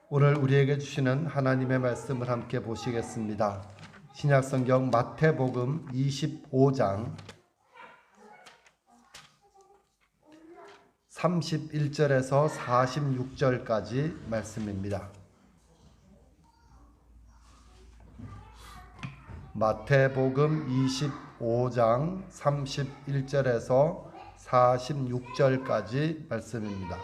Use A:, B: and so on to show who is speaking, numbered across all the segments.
A: 오늘 우리에게 주시는 하나님의 말씀을 함께 보시겠습니다. 신약성경 마태복음 25장 31절에서 46절까지 말씀입니다. 마태복음 25장 31절에서 46절까지 말씀입니다.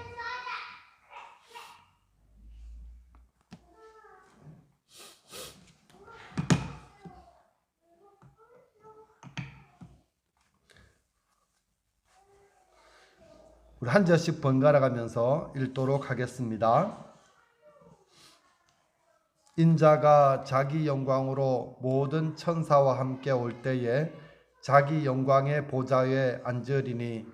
A: 우리 한 절씩 번갈아 가면서 읽도록 하겠습니다. 인자가 자기 영광으로 모든 천사와 함께 올 때에 자기 영광의 보좌에 앉으리니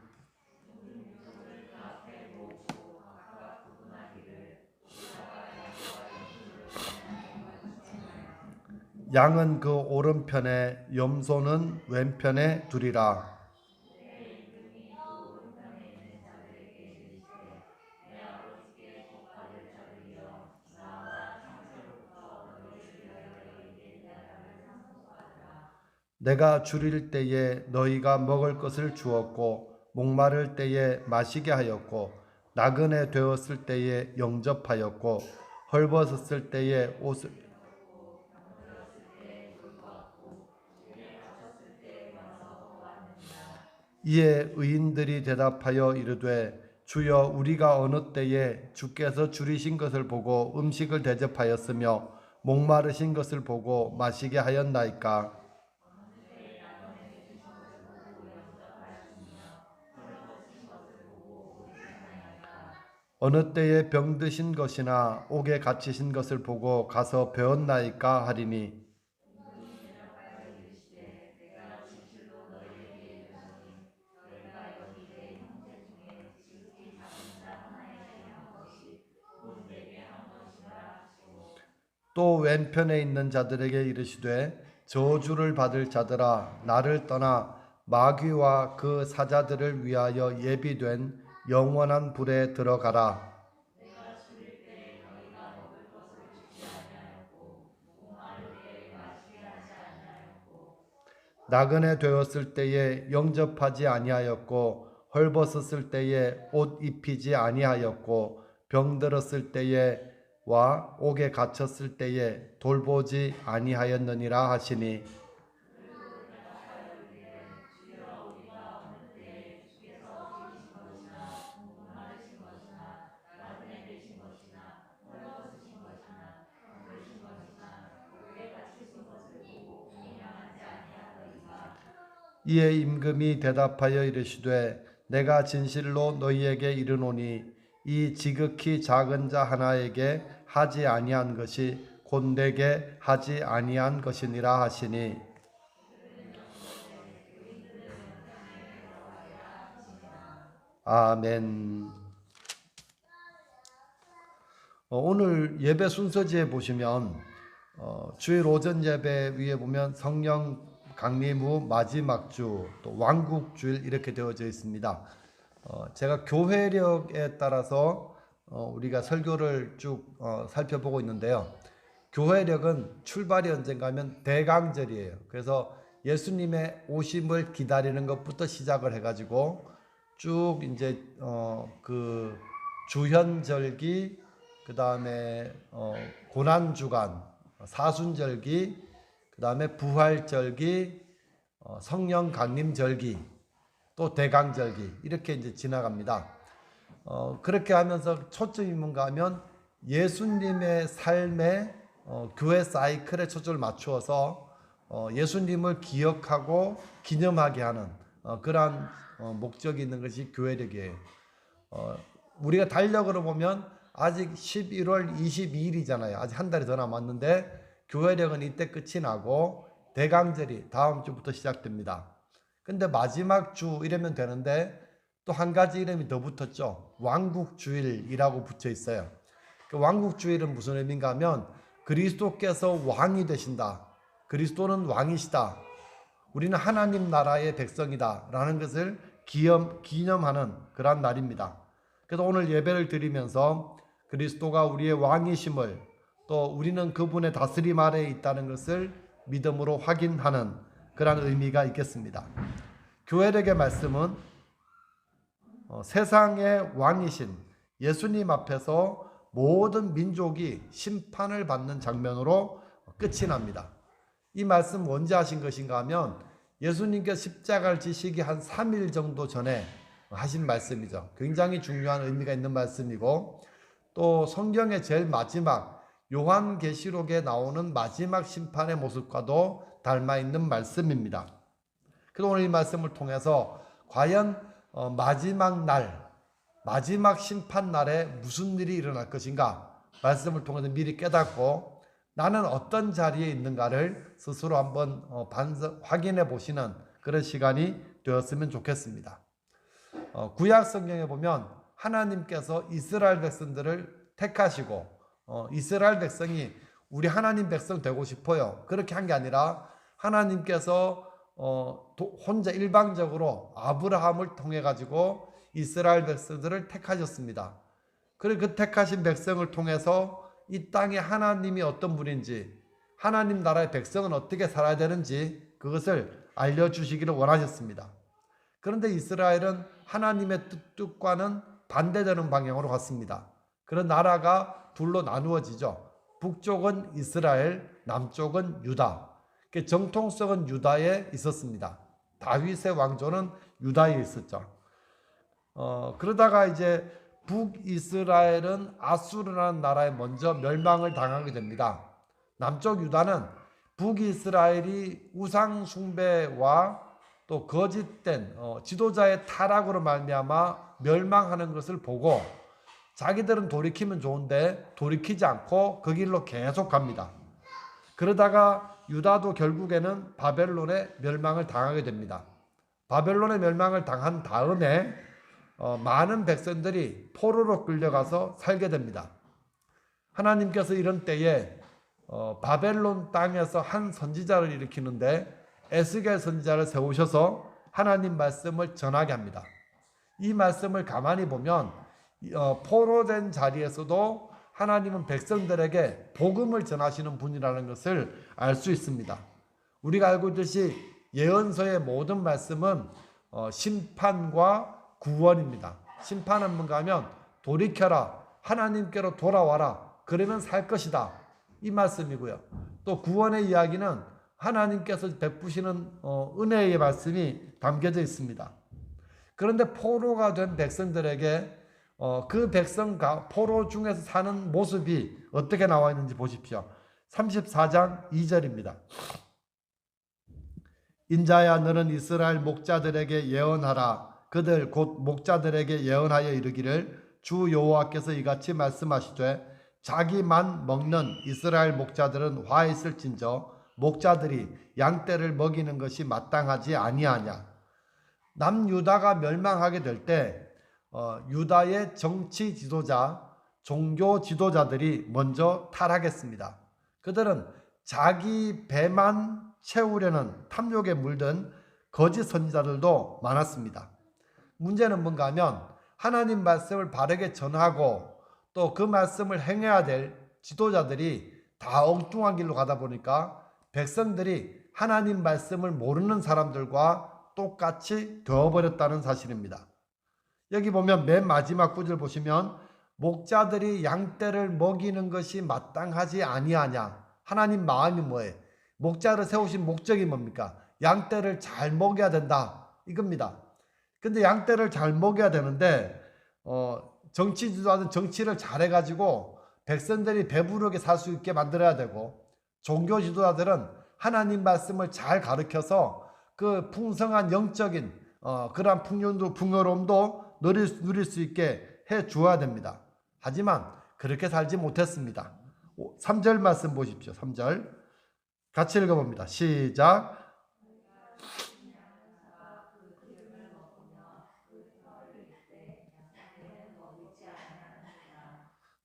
A: 양은 그 오른편에 염소는 왼편에 두리라. 내가 줄일 때에 너희가 먹을 것을 주었고 목마를 때에 마시게 하였고 나그네 되었을 때에 영접하였고 헐벗었을 때에 옷을 이에 의인들이 대답하여 이르되 주여 우리가 어느 때에 주께서 줄이신 것을 보고 음식을 대접하였으며 목마르신 것을 보고 마시게 하였나이까. 어느 때에 병드신 것이나 옥에 갇히신 것을 보고 가서 배웠나이까 하리니 또 왼편에 있는 자들에게 이르시되 저주를 받을 자들아 나를 떠나 마귀와 그 사자들을 위하여 예비된 영원한 불에 들어가라. 나그네 되었을 때에 영접하지 아니하였고 헐벗었을 때에 옷 입히지 아니하였고 병들었을 때에 와 옥에 갇혔을 때에 돌보지 아니하였느니라 하시니 이에 임금이 대답하여 이르시되 내가 진실로 너희에게 이르노니 이 지극히 작은 자 하나에게 하지 아니한 것이 곧 내게 하지 아니한 것이니라 하시니 아멘. 오늘 예배 순서지에 보시면 주일 오전 예배 위에 보면 성령 강림 후 마지막 주, 또 왕국주일 이렇게 되어져 있습니다. 제가 교회력에 따라서 우리가 설교를 쭉 살펴보고 있는데요. 교회력은 출발이 언젠가 하면 대강절이에요. 그래서 예수님의 오심을 기다리는 것부터 시작을 해가지고 쭉 이제 그 주현절기, 그 다음에 고난주간, 사순절기, 그 다음에 부활절기, 성령 강림절기, 또 대강절기 이렇게 이제 지나갑니다. 그렇게 하면서 초점이 뭔가 하면 예수님의 삶의 교회 사이클에 초점을 맞추어서 예수님을 기억하고 기념하게 하는 그러한 목적이 있는 것이 교회력이에요. 우리가 달력으로 보면 아직 11월 22일이잖아요. 아직 한 달이 더 남았는데 교회력은 이때 끝이 나고 대강절이 다음 주부터 시작됩니다. 근데 마지막 주 이러면 되는데 또 한 가지 이름이 더 붙었죠. 왕국주일이라고 붙여 있어요. 그 왕국주일은 무슨 의미인가 하면 그리스도께서 왕이 되신다. 그리스도는 왕이시다. 우리는 하나님 나라의 백성이다 라는 것을 기념하는 그런 날입니다. 그래서 오늘 예배를 드리면서 그리스도가 우리의 왕이심을, 또 우리는 그분의 다스림 아래에 있다는 것을 믿음으로 확인하는 그런 의미가 있겠습니다. 교회력의 말씀은 세상의 왕이신 예수님 앞에서 모든 민족이 심판을 받는 장면으로 끝이 납니다. 이 말씀 언제 하신 것인가 하면 예수님께서 십자가를 지시기 한 3일 정도 전에 하신 말씀이죠. 굉장히 중요한 의미가 있는 말씀이고, 또 성경의 제일 마지막 요한계시록에 나오는 마지막 심판의 모습과도 닮아있는 말씀입니다. 그래서 오늘 이 말씀을 통해서 과연 마지막 날, 마지막 심판 날에 무슨 일이 일어날 것인가 말씀을 통해서 미리 깨닫고 나는 어떤 자리에 있는가를 스스로 한번 확인해 보시는 그런 시간이 되었으면 좋겠습니다. 구약 성경에 보면 하나님께서 이스라엘 백성들을 택하시고 이스라엘 백성이 우리 하나님 백성 되고 싶어요. 그렇게 한 게 아니라 하나님께서 혼자 일방적으로 아브라함을 통해 가지고 이스라엘 백성들을 택하셨습니다. 그리고 그 택하신 백성을 통해서 이 땅에 하나님이 어떤 분인지, 하나님 나라의 백성은 어떻게 살아야 되는지 그것을 알려주시기를 원하셨습니다. 그런데 이스라엘은 하나님의 뜻과는 반대되는 방향으로 갔습니다. 그런 나라가 둘로 나누어지죠. 북쪽은 이스라엘, 남쪽은 유다. 정통성은 유다에 있었습니다. 다윗의 왕조는 유다에 있었죠. 그러다가 이제 북이스라엘은 아수르라는 나라에 먼저 멸망을 당하게 됩니다. 남쪽 유다는 북이스라엘이 우상 숭배와 또 거짓된 지도자의 타락으로 말미암아 멸망하는 것을 보고 자기들은 돌이키면 좋은데 돌이키지 않고 그 길로 계속 갑니다. 그러다가 유다도 결국에는 바벨론의 멸망을 당하게 됩니다. 바벨론의 멸망을 당한 다음에 많은 백성들이 포로로 끌려가서 살게 됩니다. 하나님께서 이런 때에 바벨론 땅에서 한 선지자를 일으키는데 에스겔 선지자를 세우셔서 하나님 말씀을 전하게 합니다. 이 말씀을 가만히 보면 포로된 자리에서도 하나님은 백성들에게 복음을 전하시는 분이라는 것을 알 수 있습니다. 우리가 알고 있듯이 예언서의 모든 말씀은 심판과 구원입니다. 심판은 뭔가 하면 돌이켜라, 하나님께로 돌아와라, 그러면 살 것이다, 이 말씀이고요. 또 구원의 이야기는 하나님께서 베푸시는 은혜의 말씀이 담겨져 있습니다. 그런데 포로가 된 백성들에게 그 포로 중에서 사는 모습이 어떻게 나와 있는지 보십시오. 34장 2절입니다. 인자야, 너는 이스라엘 목자들에게 예언하라. 그들 곧 목자들에게 예언하여 이르기를 주 여호와께서 이같이 말씀하시되 자기만 먹는 이스라엘 목자들은 화 있을진저 목자들이 양떼를 먹이는 것이 마땅하지 아니하냐. 남유다가 멸망하게 될 때 유다의 정치 지도자, 종교 지도자들이 먼저 타락했습니다. 그들은 자기 배만 채우려는 탐욕에 물든 거짓 선지자들도 많았습니다. 문제는 뭔가 하면 하나님 말씀을 바르게 전하고 또 그 말씀을 행해야 될 지도자들이 다 엉뚱한 길로 가다 보니까 백성들이 하나님 말씀을 모르는 사람들과 똑같이 되어버렸다는 사실입니다. 여기 보면 맨 마지막 구절 보시면 목자들이 양떼를 먹이는 것이 마땅하지 아니하냐. 하나님 마음이 뭐예요? 목자를 세우신 목적이 뭡니까? 양떼를 잘 먹여야 된다, 이겁니다. 근데 양떼를 잘 먹여야 되는데 정치 지도자는 정치를 잘해가지고 백성들이 배부르게 살 수 있게 만들어야 되고, 종교 지도자들은 하나님 말씀을 잘 가르쳐서 그 풍성한 영적인 그러한 풍요로움도 누릴 수 있게 해 주어야 됩니다. 하지만 그렇게 살지 못했습니다. 3절 말씀 보십시오. 3절 같이 읽어봅니다. 시작.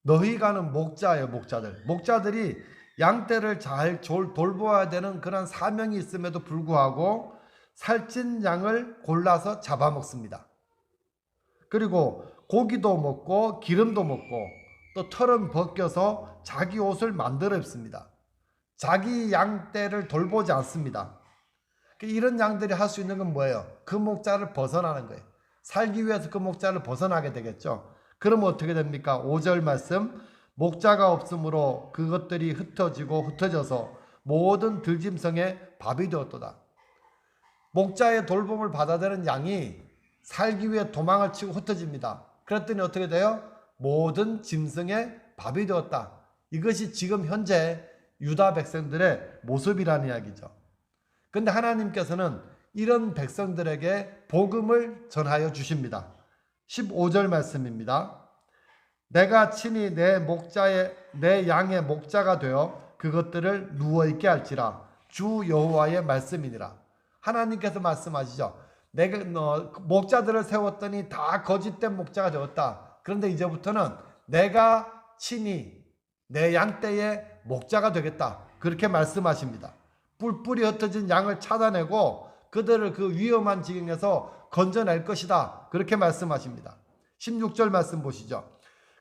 A: 너희가는 목자예요. 목자들. 목자들이 양떼를 잘 돌보아야 되는 그런 사명이 있음에도 불구하고 살찐 양을 골라서 잡아먹습니다. 그리고 고기도 먹고 기름도 먹고 또 털은 벗겨서 자기 옷을 만들어 입습니다. 자기 양떼를 돌보지 않습니다. 이런 양들이 할 수 있는 건 뭐예요? 그 목자를 벗어나는 거예요. 살기 위해서 그 목자를 벗어나게 되겠죠. 그러면 어떻게 됩니까? 5절 말씀, 목자가 없으므로 그것들이 흩어져서 모든 들짐승의 밥이 되었도다. 목자의 돌봄을 받아들이는 양이 살기 위해 도망을 치고 흩어집니다. 그랬더니 어떻게 돼요? 모든 짐승의 밥이 되었다. 이것이 지금 현재 유다 백성들의 모습이라는 이야기죠. 그런데 하나님께서는 이런 백성들에게 복음을 전하여 주십니다. 15절 말씀입니다. 내가 친히 내 양의 목자가 되어 그것들을 누워있게 할지라. 주 여호와의 말씀이니라. 하나님께서 말씀하시죠. 내가 목자들을 세웠더니 다 거짓된 목자가 되었다. 그런데 이제부터는 내가 친히 내 양떼의 목자가 되겠다. 그렇게 말씀하십니다. 뿔뿔이 흩어진 양을 찾아내고 그들을 그 위험한 지경에서 건져낼 것이다. 그렇게 말씀하십니다. 16절 말씀 보시죠.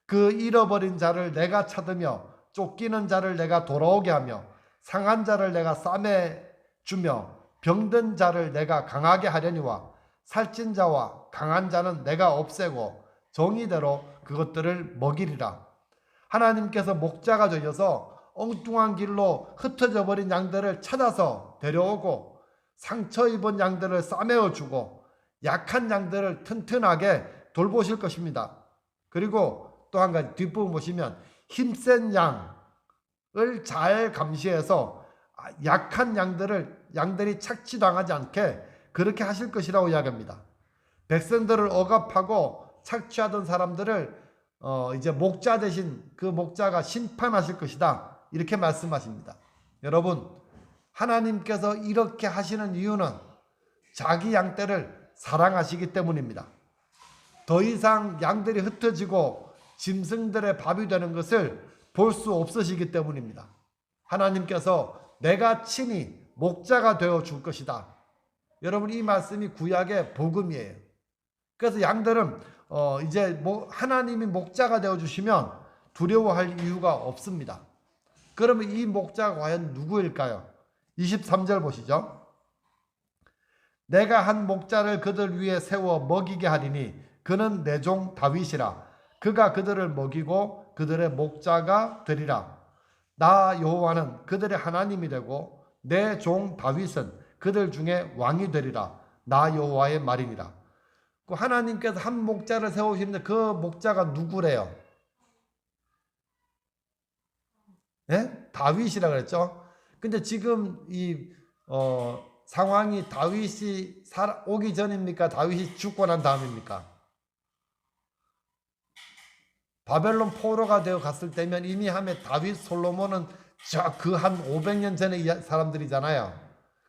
A: 그 잃어버린 자를 내가 찾으며 쫓기는 자를 내가 돌아오게 하며 상한 자를 내가 싸매 주며 병든 자를 내가 강하게 하려니와 살찐 자와 강한 자는 내가 없애고 정의대로 그것들을 먹이리라. 하나님께서 목자가 되셔서 엉뚱한 길로 흩어져 버린 양들을 찾아서 데려오고 상처 입은 양들을 싸매어 주고 약한 양들을 튼튼하게 돌보실 것입니다. 그리고 또 한 가지 뒷부분 보시면 힘센 양을 잘 감시해서 약한 양들이 착취당하지 않게 그렇게 하실 것이라고 이야기합니다. 백성들을 억압하고 착취하던 사람들을 이제 목자 대신 그 목자가 심판하실 것이다. 이렇게 말씀하십니다. 여러분, 하나님께서 이렇게 하시는 이유는 자기 양떼를 사랑하시기 때문입니다. 더 이상 양들이 흩어지고 짐승들의 밥이 되는 것을 볼 수 없으시기 때문입니다. 하나님께서 내가 친히 목자가 되어 줄 것이다. 여러분, 이 말씀이 구약의 복음이에요. 그래서 양들은 이제 하나님이 목자가 되어 주시면 두려워할 이유가 없습니다. 그러면 이 목자가 과연 누구일까요? 23절 보시죠. 내가 한 목자를 그들 위에 세워 먹이게 하리니 그는 내 종 다윗이라. 그가 그들을 먹이고 그들의 목자가 되리라. 나 여호와는 그들의 하나님이 되고 내 종 다윗은 그들 중에 왕이 되리라. 나 여호와의 말이니라. 하나님께서 한 목자를 세우시는데 그 목자가 누구래요? 네? 다윗이라 그랬죠. 근데 지금 이 상황이 다윗이 오기 전입니까? 다윗이 죽고 난 다음입니까? 바벨론 포로가 되어 갔을 때면 이미 하면 다윗 솔로몬은 그 한 500년 전의 사람들이잖아요.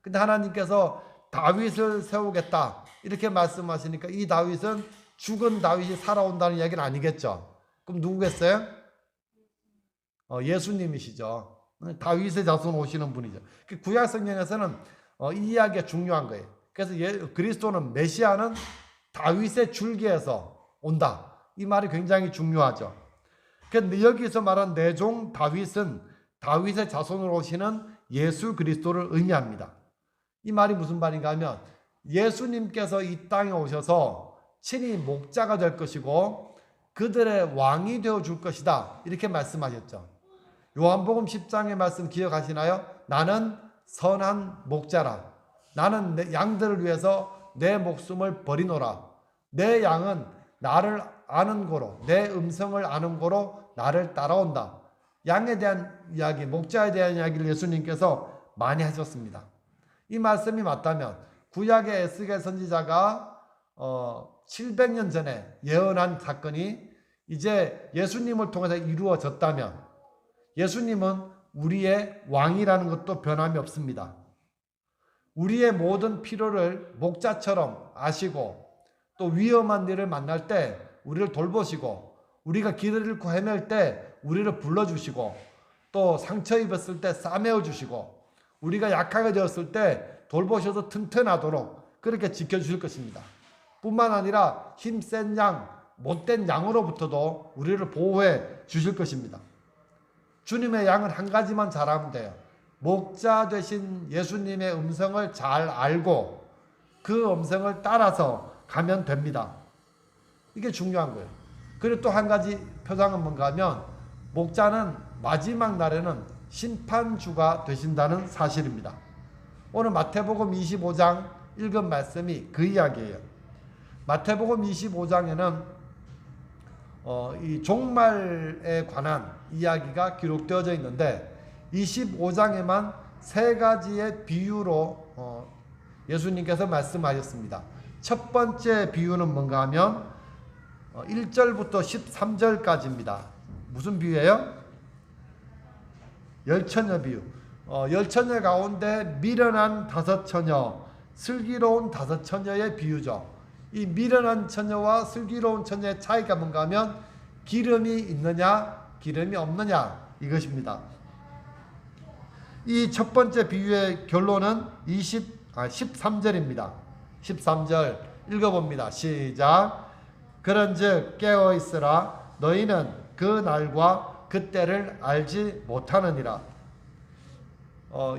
A: 근데 하나님께서 다윗을 세우겠다 이렇게 말씀하시니까 이 다윗은 죽은 다윗이 살아온다는 이야기는 아니겠죠. 그럼 누구겠어요? 예수님이시죠. 다윗의 자손 오시는 분이죠. 구약 성경에서는 이 이야기가 중요한 거예요. 그래서 그리스도는 메시아는 다윗의 줄기에서 온다. 이 말이 굉장히 중요하죠. 그런데 여기서 말한 내 종 다윗은 다윗의 자손으로 오시는 예수 그리스도를 의미합니다. 이 말이 무슨 말인가 하면 예수님께서 이 땅에 오셔서 친히 목자가 될 것이고 그들의 왕이 되어줄 것이다. 이렇게 말씀하셨죠. 요한복음 10장의 말씀 기억하시나요? 나는 선한 목자라. 나는 내 양들을 위해서 내 목숨을 버리노라. 내 양은 나를 아는 고로 내 음성을 아는 고로 나를 따라온다. 양에 대한 이야기, 목자에 대한 이야기를 예수님께서 많이 하셨습니다. 이 말씀이 맞다면 구약의 에스겔 선지자가 700년 전에 예언한 사건이 이제 예수님을 통해서 이루어졌다면 예수님은 우리의 왕이라는 것도 변함이 없습니다. 우리의 모든 필요를 목자처럼 아시고 또 위험한 일을 만날 때 우리를 돌보시고 우리가 길을 잃고 헤맬 때 우리를 불러주시고 또 상처 입었을 때 싸매어 주시고 우리가 약하게 되었을 때 돌보셔서 튼튼하도록 그렇게 지켜주실 것입니다. 뿐만 아니라 힘센 양, 못된 양으로부터도 우리를 보호해 주실 것입니다. 주님의 양은 한 가지만 잘하면 돼요. 목자 되신 예수님의 음성을 잘 알고 그 음성을 따라서 가면 됩니다. 이게 중요한 거예요. 그리고 또 한 가지 표상은 뭔가 하면 목자는 마지막 날에는 심판주가 되신다는 사실입니다. 오늘 마태복음 25장 읽은 말씀이 그 이야기예요. 마태복음 25장에는 이 종말에 관한 이야기가 기록되어져 있는데 25장에만 세 가지의 비유로 예수님께서 말씀하셨습니다. 첫 번째 비유는 뭔가 하면 1절부터 13절까지입니다. 무슨 비유예요? 열처녀 비유. 열처녀 가운데 미련한 다섯 처녀, 슬기로운 다섯 처녀의 비유죠. 이 미련한 처녀와 슬기로운 처녀의 차이가 뭔가 하면 기름이 있느냐 기름이 없느냐 이것입니다. 이 첫 번째 비유의 결론은 13절입니다. 13절 읽어봅니다. 시작. 그런즉 깨어있으라. 너희는 그 날과 그 때를 알지 못하느니라.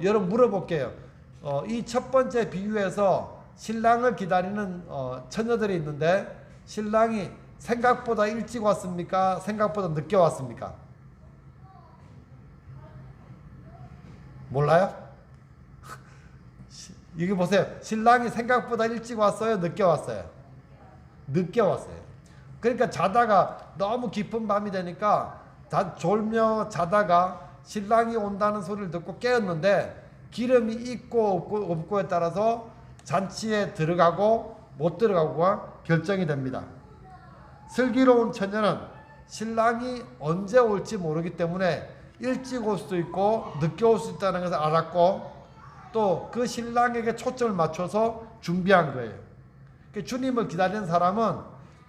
A: 여러분 물어볼게요. 이 첫 번째 비유에서 신랑을 기다리는 처녀들이 있는데 신랑이 생각보다 일찍 왔습니까? 생각보다 늦게 왔습니까? 몰라요? 여기 보세요. 신랑이 생각보다 일찍 왔어요? 늦게 왔어요? 늦게 왔어요. 그러니까 자다가 너무 깊은 밤이 되니까 졸며 자다가 신랑이 온다는 소리를 듣고 깨었는데 기름이 있고 없고에 따라서 잔치에 들어가고 못 들어가고가 결정이 됩니다. 슬기로운 처녀는 신랑이 언제 올지 모르기 때문에 일찍 올 수도 있고 늦게 올 수 있다는 것을 알았고 또 그 신랑에게 초점을 맞춰서 준비한 거예요. 주님을 기다리는 사람은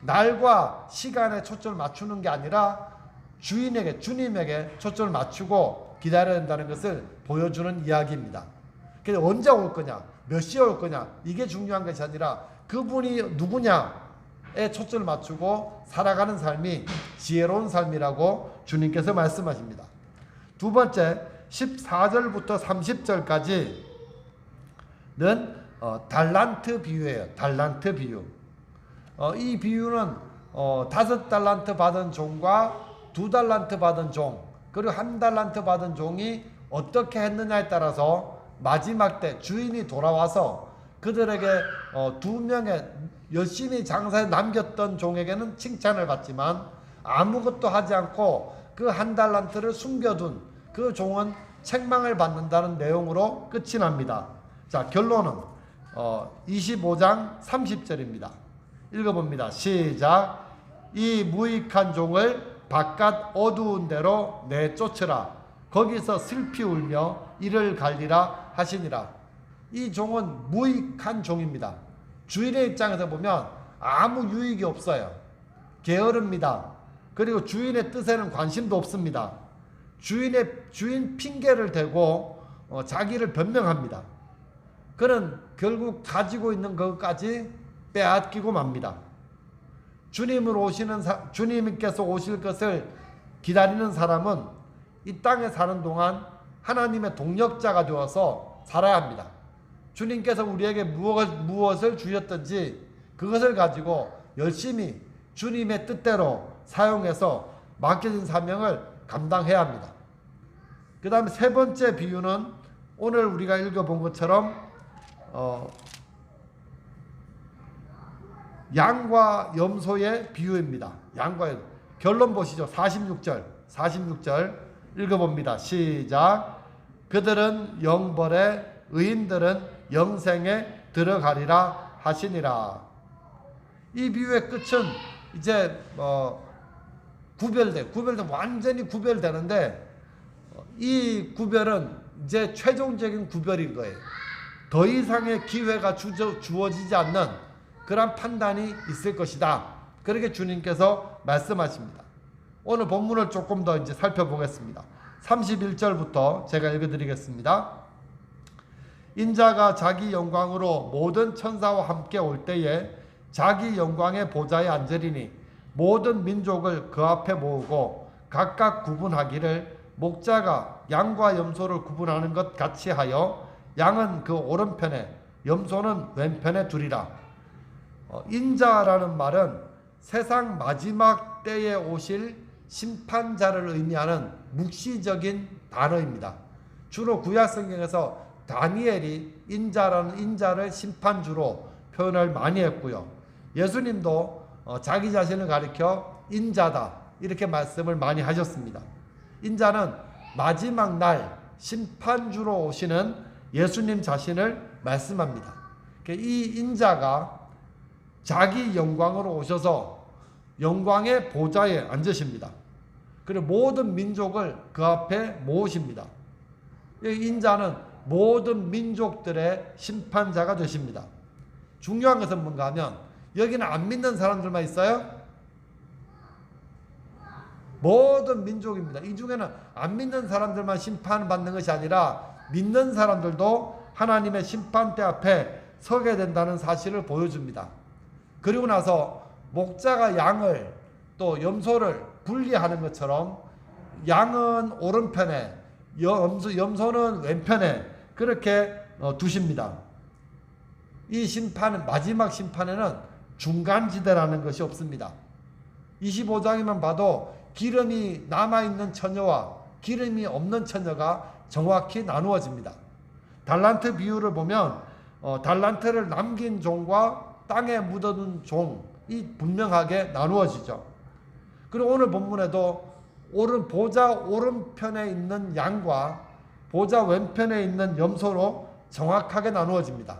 A: 날과 시간에 초점을 맞추는 게 아니라 주님에게 초점을 맞추고 기다려야 된다는 것을 보여주는 이야기입니다. 그래서 언제 올 거냐, 몇 시에 올 거냐 이게 중요한 것이 아니라 그분이 누구냐에 초점을 맞추고 살아가는 삶이 지혜로운 삶이라고 주님께서 말씀하십니다. 두 번째 14절부터 30절까지는 달란트 비유예요. 달란트 비유. 이 비유는 5달란트 받은 종과 2달란트 받은 종 그리고 1달란트 받은 종이 어떻게 했느냐에 따라서 마지막 때 주인이 돌아와서 그들에게 2명의 열심히 장사에 남겼던 종에게는 칭찬을 받지만 아무것도 하지 않고 그 1달란트를 숨겨둔 그 종은 책망을 받는다는 내용으로 끝이 납니다. 자, 결론은 25장 30절입니다. 읽어봅니다. 시작. 이 무익한 종을 바깥 어두운 데로 내쫓으라. 거기서 슬피 울며 이를 갈리라 하시니라. 이 종은 무익한 종입니다. 주인의 입장에서 보면 아무 유익이 없어요. 게으릅니다. 그리고 주인의 뜻에는 관심도 없습니다. 주인 핑계를 대고 자기를 변명합니다. 그는 결국 가지고 있는 것까지 빼앗기고 맙니다. 주님께서 오실 것을 기다리는 사람은 이 땅에 사는 동안 하나님의 동력자가 되어서 살아야 합니다. 주님께서 우리에게 무엇을 주셨든지 그것을 가지고 열심히 주님의 뜻대로 사용해서 맡겨진 사명을 감당해야 합니다. 그 다음에 세 번째 비유는 오늘 우리가 읽어본 것처럼 양과 염소의 비유입니다. 양과 결론 보시죠. 46절 읽어봅니다. 시작. 그들은 영벌에 의인들은 영생에 들어가리라 하시니라. 이 비유의 끝은 이제 완전히 구별되는데 이 구별은 이제 최종적인 구별인 거예요. 더 이상의 기회가 주어지지 않는 그런 판단이 있을 것이다. 그렇게 주님께서 말씀하십니다. 오늘 본문을 조금 더 이제 살펴보겠습니다. 31절부터 제가 읽어드리겠습니다. 인자가 자기 영광으로 모든 천사와 함께 올 때에 자기 영광의 보좌에 앉으리니 모든 민족을 그 앞에 모으고 각각 구분하기를 목자가 양과 염소를 구분하는 것 같이 하여 양은 그 오른편에 염소는 왼편에 두리라. 인자라는 말은 세상 마지막 때에 오실 심판자를 의미하는 묵시적인 단어입니다. 주로 구약성경에서 다니엘이 인자라는 인자를 심판주로 표현을 많이 했고요. 예수님도 자기 자신을 가리켜 인자다 이렇게 말씀을 많이 하셨습니다. 인자는 마지막 날 심판주로 오시는 예수님 자신을 말씀합니다. 이 인자가 자기 영광으로 오셔서 영광의 보좌에 앉으십니다. 그리고 모든 민족을 그 앞에 모으십니다. 이 인자는 모든 민족들의 심판자가 되십니다. 중요한 것은 뭔가 하면 여기는 안 믿는 사람들만 있어요? 모든 민족입니다. 이 중에는 안 믿는 사람들만 심판받는 것이 아니라 믿는 사람들도 하나님의 심판대 앞에 서게 된다는 사실을 보여줍니다. 그리고 나서 목자가 양을 또 염소를 분리하는 것처럼 양은 오른편에 염소는 왼편에 그렇게 두십니다. 이 심판은 마지막 심판에는 중간지대라는 것이 없습니다. 25장에만 봐도 기름이 남아있는 처녀와 기름이 없는 처녀가 정확히 나누어집니다. 달란트 비유를 보면 달란트를 남긴 종과 땅에 묻어둔 종이 분명하게 나누어지죠. 그리고 오늘 본문에도 보좌 오른편에 있는 양과 보좌 왼편에 있는 염소로 정확하게 나누어집니다.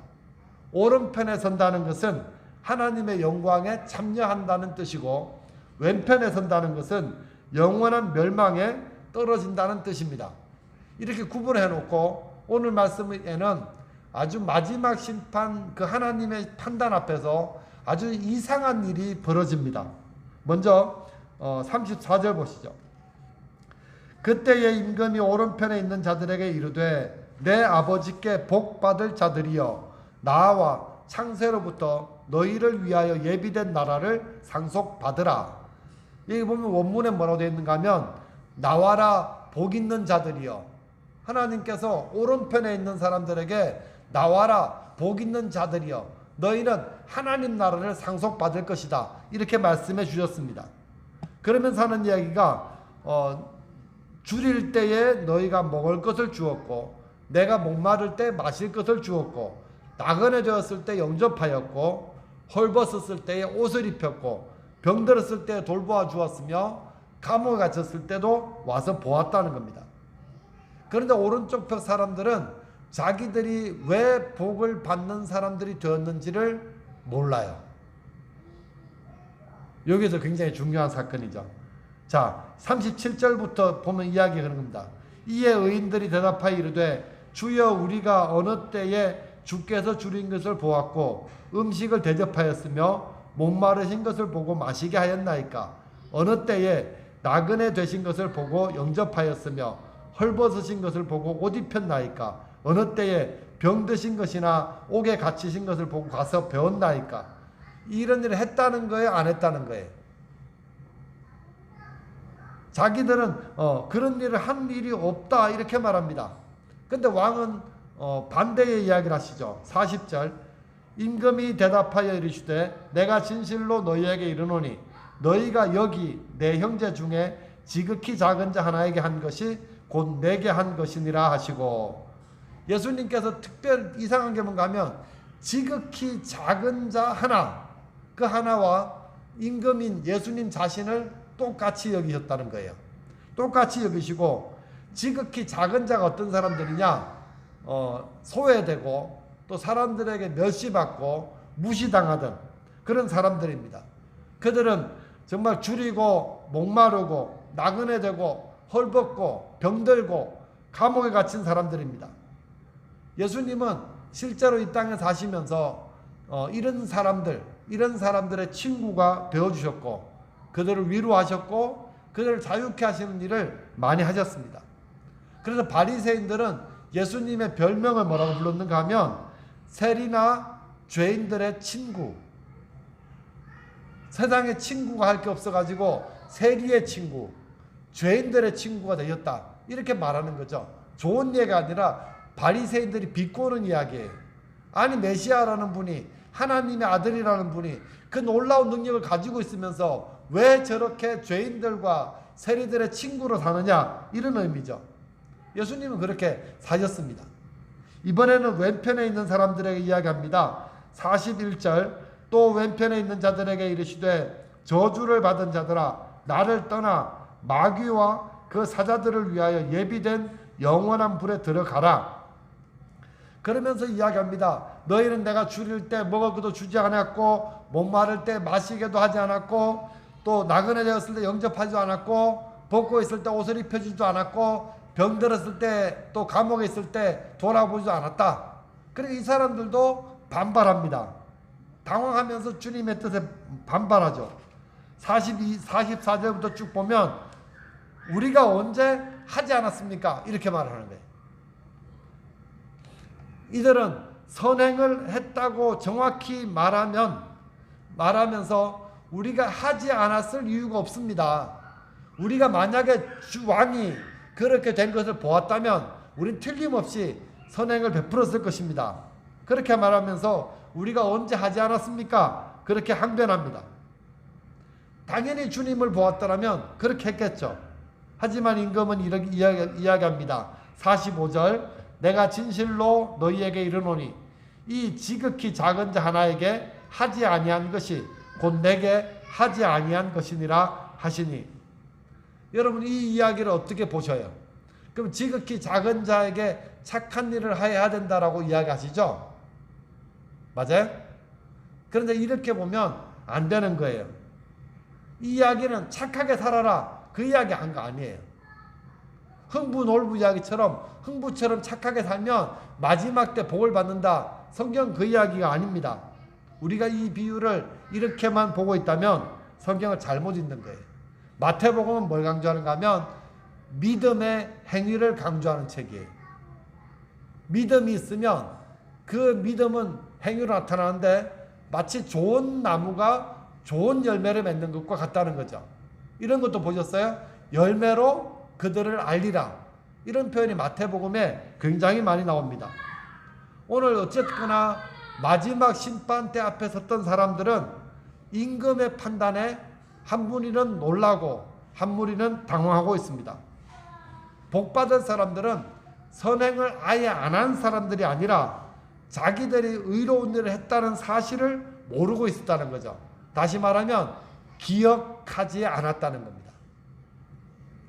A: 오른편에 선다는 것은 하나님의 영광에 참여한다는 뜻이고 왼편에 선다는 것은 영원한 멸망에 떨어진다는 뜻입니다. 이렇게 구분해 놓고 오늘 말씀에는 아주 마지막 심판 그 하나님의 판단 앞에서 아주 이상한 일이 벌어집니다. 먼저 34절 보시죠. 그때의 임금이 오른편에 있는 자들에게 이르되 내 아버지께 복받을 자들이여 나와 창세로부터 너희를 위하여 예비된 나라를 상속받으라. 여기 보면 원문에 뭐라고 되어 있는가 하면 나와라 복 있는 자들이여. 하나님께서 오른편에 있는 사람들에게 나와라 복 있는 자들이여 너희는 하나님 나라를 상속받을 것이다 이렇게 말씀해 주셨습니다. 그러면서 하는 이야기가 줄일 때에 너희가 먹을 것을 주었고 내가 목마를 때 마실 것을 주었고 나그네 되었을 때 영접하였고 헐벗었을 때에 옷을 입혔고 병들었을 때 돌보아 주었으며 감옥에 갇혔을 때도 와서 보았다는 겁니다. 그런데 오른쪽 편 사람들은 자기들이 왜 복을 받는 사람들이 되었는지를 몰라요. 여기서 굉장히 중요한 사건이죠. 자, 37절부터 보면 이야기가 그런 겁니다. 이에 의인들이 대답하여 이르되 주여 우리가 어느 때에 주께서 줄인 것을 보았고 음식을 대접하였으며 목마르신 것을 보고 마시게 하였나이까? 어느 때에 나그네 되신 것을 보고 영접하였으며 헐벗으신 것을 보고 옷 입혔나이까? 어느 때에 병드신 것이나 옥에 갇히신 것을 보고 가서 배웠나이까? 이런 일을 했다는 거예요? 안 했다는 거예요? 자기들은 그런 일을 한 일이 없다 이렇게 말합니다. 근데 왕은 반대의 이야기를 하시죠. 40절 임금이 대답하여 이르시되 내가 진실로 너희에게 이르노니 너희가 여기 내 형제 중에 지극히 작은 자 하나에게 한 것이 곧 내게 한 것이니라 하시고 예수님께서 특별 이상한 게 뭔가 하면 지극히 작은 자 하나 그 하나와 임금인 예수님 자신을 똑같이 여기셨다는 거예요. 똑같이 여기시고 지극히 작은 자가 어떤 사람들이냐 소외되고 또 사람들에게 멸시받고 무시당하던 그런 사람들입니다. 그들은 정말 줄이고 목마르고 나그네 되고 헐벗고 병들고 감옥에 갇힌 사람들입니다. 예수님은 실제로 이 땅에 사시면서 이런 사람들의 친구가 되어주셨고 그들을 위로하셨고 그들을 자유케 하시는 일을 많이 하셨습니다. 그래서 바리새인들은 예수님의 별명을 뭐라고 불렀는가 하면 세리나 죄인들의 친구, 세상에 친구가 할 게 없어가지고 세리의 친구, 죄인들의 친구가 되었다. 이렇게 말하는 거죠. 좋은 예가 아니라 바리새인들이 비꼬는 이야기예요. 아니 메시아라는 분이, 하나님의 아들이라는 분이 그 놀라운 능력을 가지고 있으면서 왜 저렇게 죄인들과 세리들의 친구로 사느냐, 이런 의미죠. 예수님은 그렇게 사셨습니다. 이번에는 왼편에 있는 사람들에게 이야기합니다. 41절, 또 왼편에 있는 자들에게 이르시되 저주를 받은 자들아 나를 떠나 마귀와 그 사자들을 위하여 예비된 영원한 불에 들어가라. 그러면서 이야기합니다. 너희는 내가 줄일 때 먹어도 주지 않았고, 목마를 때 마시게도 하지 않았고, 또 나그네 되었을 때 영접하지도 않았고, 벗고 있을 때 옷을 입혀주지도 않았고, 병들었을 때 또 감옥에 있을 때 돌아보지도 않았다. 그러니까 이 사람들도 반발합니다. 당황하면서 주님의 뜻에 반발하죠. 44절부터 쭉 보면 우리가 언제 하지 않았습니까? 이렇게 말하는 거예요. 이들은 선행을 했다고 정확히 말하면서 우리가 하지 않았을 이유가 없습니다. 우리가 만약에 왕이 그렇게 된 것을 보았다면 우린 틀림없이 선행을 베풀었을 것입니다. 그렇게 말하면서 우리가 언제 하지 않았습니까? 그렇게 항변합니다. 당연히 주님을 보았더라면 그렇게 했겠죠. 하지만 임금은 이렇게 이야기합니다. 45절, 내가 진실로 너희에게 이르노니 이 지극히 작은 자 하나에게 하지 아니한 것이 곧 내게 하지 아니한 것이니라 하시니. 여러분 이 이야기를 어떻게 보셔요? 그럼 지극히 작은 자에게 착한 일을 해야 된다라고 이야기하시죠? 맞아요? 그런데 이렇게 보면 안 되는 거예요. 이 이야기는 착하게 살아라 그 이야기 한 거 아니에요. 흥부놀부 이야기처럼 흥부처럼 착하게 살면 마지막 때 복을 받는다. 성경 그 이야기가 아닙니다. 우리가 이 비유를 이렇게만 보고 있다면 성경을 잘못 읽는 거예요. 마태복음은 뭘 강조하는가 하면 믿음의 행위를 강조하는 책이에요. 믿음이 있으면 그 믿음은 행위로 나타나는데 마치 좋은 나무가 좋은 열매를 맺는 것과 같다는 거죠. 이런 것도 보셨어요? 열매로 그들을 알리라. 이런 표현이 마태복음에 굉장히 많이 나옵니다. 오늘 어쨌거나 마지막 심판대 앞에 섰던 사람들은 임금의 판단에 한 무리는 놀라고 한 무리는 당황하고 있습니다. 복받은 사람들은 선행을 아예 안 한 사람들이 아니라 자기들이 의로운 일을 했다는 사실을 모르고 있었다는 거죠. 다시 말하면 기억하지 않았다는 겁니다.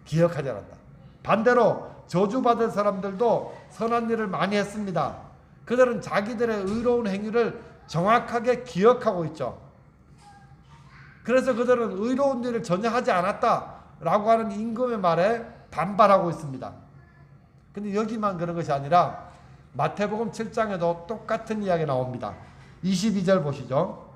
A: 기억하지 않았다. 반대로 저주받은 사람들도 선한 일을 많이 했습니다. 그들은 자기들의 의로운 행위를 정확하게 기억하고 있죠. 그래서 그들은 의로운 일을 전혀 하지 않았다라고 하는 임금의 말에 반발하고 있습니다. 근데 여기만 그런 것이 아니라 마태복음 7장에도 똑같은 이야기 나옵니다. 22절 보시죠.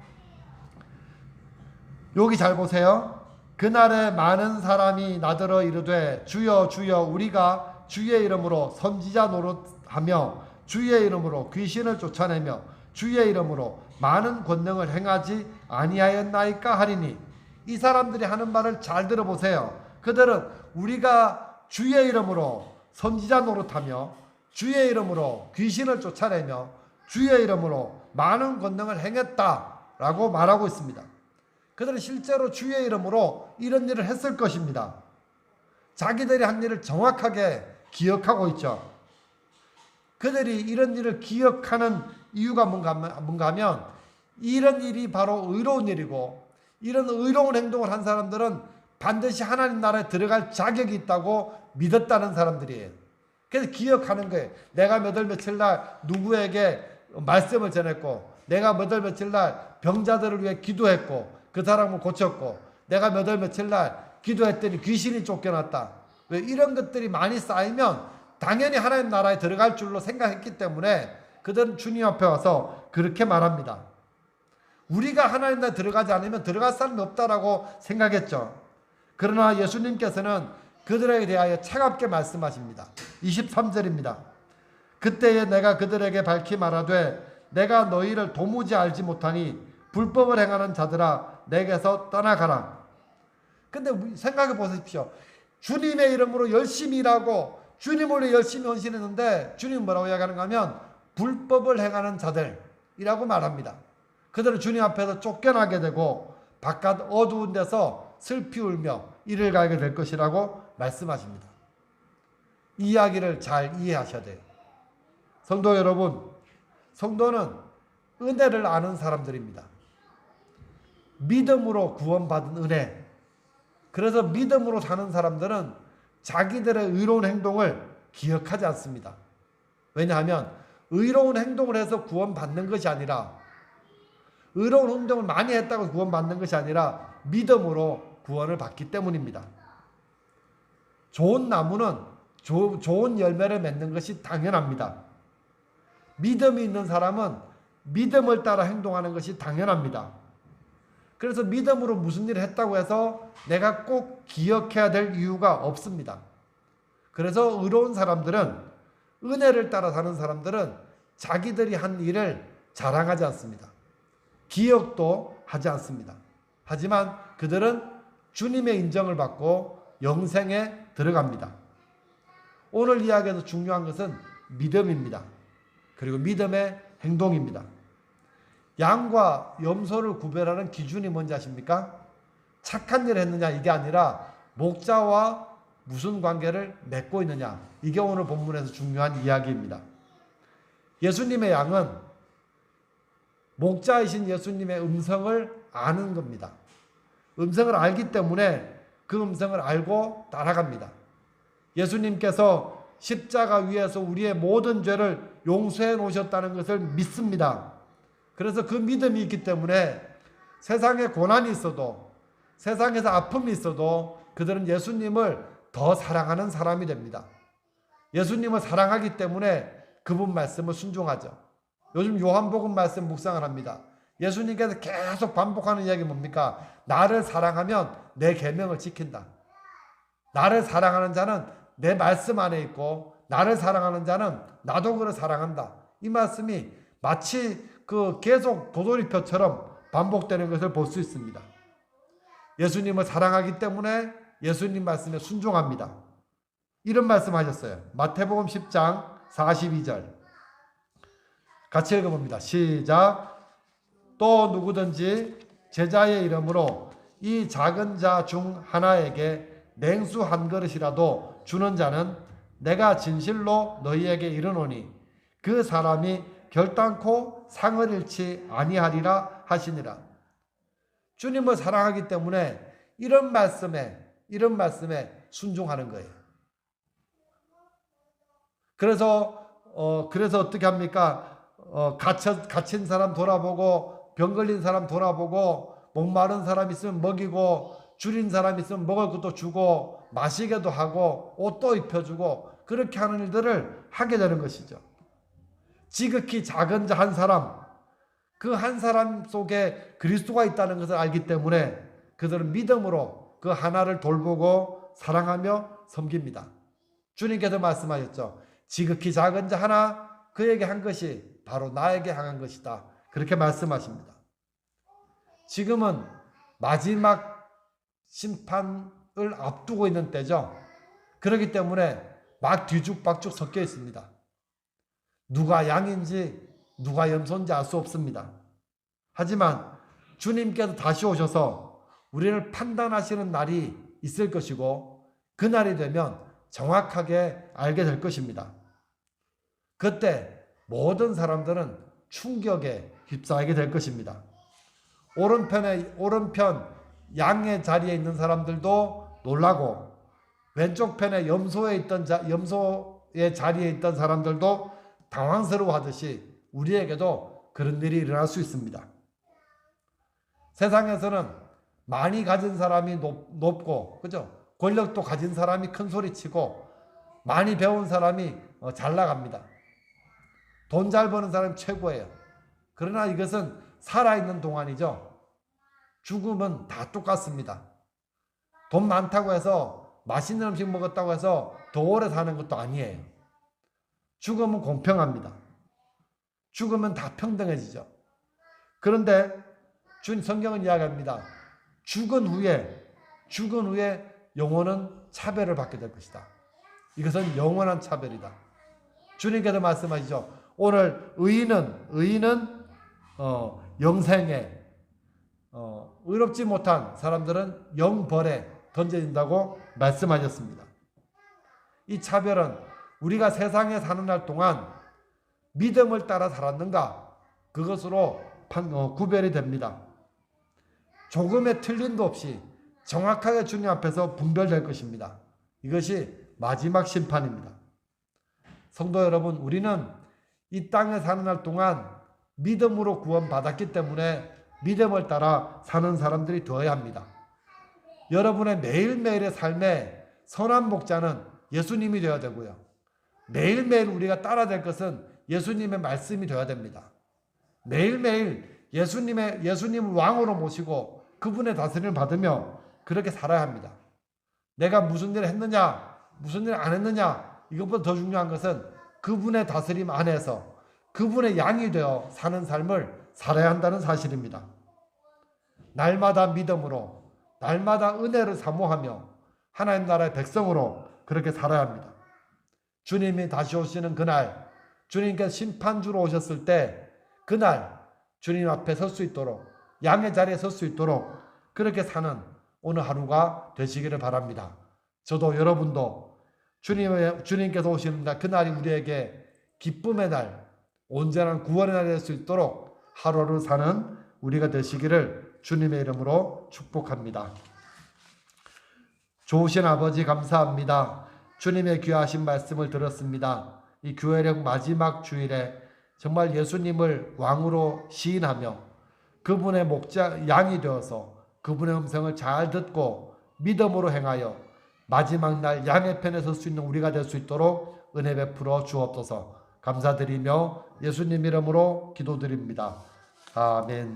A: 여기 잘 보세요. 그날에 많은 사람이 나더러 이르되 주여 주여 우리가 주의 이름으로 선지자 노릇하며 주의 이름으로 귀신을 쫓아내며 주의 이름으로 많은 권능을 행하지 아니하였나이까 하리니. 이 사람들이 하는 말을 잘 들어보세요. 그들은 우리가 주의 이름으로 선지자 노릇하며 주의 이름으로 귀신을 쫓아내며 주의 이름으로 많은 권능을 행했다라고 말하고 있습니다. 그들은 실제로 주의 이름으로 이런 일을 했을 것입니다. 자기들이 한 일을 정확하게 기억하고 있죠. 그들이 이런 일을 기억하는 이유가 뭔가 하면 이런 일이 바로 의로운 일이고 이런 의로운 행동을 한 사람들은 반드시 하나님 나라에 들어갈 자격이 있다고 믿었다는 사람들이에요. 그래서 기억하는 거예요. 내가 몇 월 며칠 날 누구에게 말씀을 전했고 내가 몇 월 며칠 날 병자들을 위해 기도했고 그 사람을 고쳤고 내가 몇 월 며칠 날 기도했더니 귀신이 쫓겨났다. 왜 이런 것들이 많이 쌓이면 당연히 하나님 나라에 들어갈 줄로 생각했기 때문에 그들은 주님 앞에 와서 그렇게 말합니다. 우리가 하나님 나라에 들어가지 않으면 들어갈 사람이 없다라고 생각했죠. 그러나 예수님께서는 그들에게 대하여 차갑게 말씀하십니다. 23절입니다. 그때에 내가 그들에게 밝히 말하되 내가 너희를 도무지 알지 못하니 불법을 행하는 자들아 내게서 떠나가라. 근데 생각해 보십시오. 주님의 이름으로 열심히 일하고 주님을 위해 열심히 헌신했는데 주님 뭐라고 이야기하는가 하면 불법을 행하는 자들이라고 말합니다. 그들은 주님 앞에서 쫓겨나게 되고 바깥 어두운 데서 슬피 울며 이를 가게 될 것이라고 말씀하십니다. 이 이야기를 잘 이해하셔야 돼요. 성도 여러분, 성도는 은혜를 아는 사람들입니다. 믿음으로 구원받은 은혜. 그래서 믿음으로 사는 사람들은 자기들의 의로운 행동을 기억하지 않습니다. 왜냐하면 의로운 행동을 해서 구원받는 것이 아니라, 의로운 행동을 많이 했다고 구원받는 것이 아니라 믿음으로 구원을 받기 때문입니다. 좋은 나무는 좋은 열매를 맺는 것이 당연합니다. 믿음이 있는 사람은 믿음을 따라 행동하는 것이 당연합니다. 그래서 믿음으로 무슨 일을 했다고 해서 내가 꼭 기억해야 될 이유가 없습니다. 그래서 의로운 사람들은, 은혜를 따라 사는 사람들은 자기들이 한 일을 자랑하지 않습니다. 기억도 하지 않습니다. 하지만 그들은 주님의 인정을 받고 영생에 들어갑니다. 오늘 이야기에서 중요한 것은 믿음입니다. 그리고 믿음의 행동입니다. 양과 염소를 구별하는 기준이 뭔지 아십니까? 착한 일을 했느냐 이게 아니라 목자와 무슨 관계를 맺고 있느냐, 이게 오늘 본문에서 중요한 이야기입니다. 예수님의 양은 목자이신 예수님의 음성을 아는 겁니다. 음성을 알기 때문에 그 음성을 알고 따라갑니다. 예수님께서 십자가 위에서 우리의 모든 죄를 용서해 놓으셨다는 것을 믿습니다. 그래서 그 믿음이 있기 때문에 세상에 고난이 있어도, 세상에서 아픔이 있어도 그들은 예수님을 더 사랑하는 사람이 됩니다. 예수님을 사랑하기 때문에 그분 말씀을 순종하죠. 요즘 요한복음 말씀 묵상을 합니다. 예수님께서 계속 반복하는 이야기 뭡니까? 나를 사랑하면 내 계명을 지킨다. 나를 사랑하는 자는 내 말씀 안에 있고 나를 사랑하는 자는 나도 그를 사랑한다. 이 말씀이 마치 계속 도돌이표처럼 반복되는 것을 볼 수 있습니다. 예수님을 사랑하기 때문에 예수님 말씀에 순종합니다. 이런 말씀하셨어요. 마태복음 10장 42절 같이 읽어봅니다. 시작. 또 누구든지 제자의 이름으로 이 작은 자 중 하나에게 냉수 한 그릇이라도 주는 자는 내가 진실로 너희에게 이르노니 그 사람이 결단코 상을 잃지 아니하리라 하시니라. 주님을 사랑하기 때문에 이런 말씀에 순종하는 거예요. 그래서 어떻게 합니까? 갇힌 사람 돌아보고, 병 걸린 사람 돌아보고, 목마른 사람 있으면 먹이고, 줄인 사람 있으면 먹을 것도 주고, 마시게도 하고, 옷도 입혀주고, 그렇게 하는 일들을 하게 되는 것이죠. 지극히 작은 자 한 사람, 그 한 사람 속에 그리스도가 있다는 것을 알기 때문에 그들은 믿음으로 그 하나를 돌보고 사랑하며 섬깁니다. 주님께서 말씀하셨죠. 지극히 작은 자 하나, 그에게 한 것이 바로 나에게 향한 것이다. 그렇게 말씀하십니다. 지금은 마지막 심판을 앞두고 있는 때죠. 그렇기 때문에 막 뒤죽박죽 섞여 있습니다. 누가 양인지 누가 염소인지 알 수 없습니다. 하지만 주님께서 다시 오셔서 우리를 판단하시는 날이 있을 것이고 그 날이 되면 정확하게 알게 될 것입니다. 그때 모든 사람들은 충격에 휩싸이게 될 것입니다. 오른편 양의 자리에 있는 사람들도 놀라고 왼쪽 편에 염소의 자리에 있던 사람들도 당황스러워하듯이 우리에게도 그런 일이 일어날 수 있습니다. 세상에서는 많이 가진 사람이 높고, 그죠? 권력도 가진 사람이 큰 소리치고, 많이 배운 사람이 잘 나갑니다. 돈 잘 버는 사람이 최고예요. 그러나 이것은 살아있는 동안이죠. 죽음은 다 똑같습니다. 돈 많다고 해서, 맛있는 음식 먹었다고 해서 더 오래 사는 것도 아니에요. 죽음은 공평합니다. 죽으면 다 평등해지죠. 그런데 성경은 이야기합니다. 죽은 후에 영혼은 차별을 받게 될 것이다. 이것은 영원한 차별이다. 주님께서 말씀하시죠. 오늘 의인은 영생에 의롭지 못한 사람들은 영벌에 던져진다고 말씀하셨습니다. 이 차별은 우리가 세상에 사는 날 동안 믿음을 따라 살았는가 그것으로 구별이 됩니다. 조금의 틀림도 없이 정확하게 주님 앞에서 분별될 것입니다. 이것이 마지막 심판입니다. 성도 여러분, 우리는 이 땅에 사는 날 동안 믿음으로 구원받았기 때문에 믿음을 따라 사는 사람들이 되어야 합니다. 여러분의 매일매일의 삶에 선한 목자는 예수님이 되어야 되고요. 매일매일 우리가 따라야 될 것은 예수님의 말씀이 되어야 됩니다. 매일매일 예수님을 왕으로 모시고 그분의 다스림을 받으며 그렇게 살아야 합니다. 내가 무슨 일을 했느냐, 무슨 일을 안 했느냐, 이것보다 더 중요한 것은 그분의 다스림 안에서 그분의 양이 되어 사는 삶을 살아야 한다는 사실입니다. 날마다 믿음으로, 날마다 은혜를 사모하며 하나님 나라의 백성으로 그렇게 살아야 합니다. 주님이 다시 오시는 그날, 주님께서 심판주로 오셨을 때 그날 주님 앞에 설 수 있도록, 양의 자리에 설 수 있도록 그렇게 사는 오늘 하루가 되시기를 바랍니다. 저도 여러분도 주님께서 오시는 날, 그날이 우리에게 기쁨의 날, 온전한 구원의 날이 될 수 있도록 하루를 사는 우리가 되시기를 주님의 이름으로 축복합니다. 좋으신 아버지 감사합니다. 주님의 귀하신 말씀을 들었습니다. 이 교회력 마지막 주일에 정말 예수님을 왕으로 시인하며 그분의 양이 되어서 그분의 음성을 잘 듣고 믿음으로 행하여 마지막 날 양의 편에 설 수 있는 우리가 될 수 있도록 은혜 베풀어 주옵소서. 감사드리며 예수님 이름으로 기도드립니다. 아멘.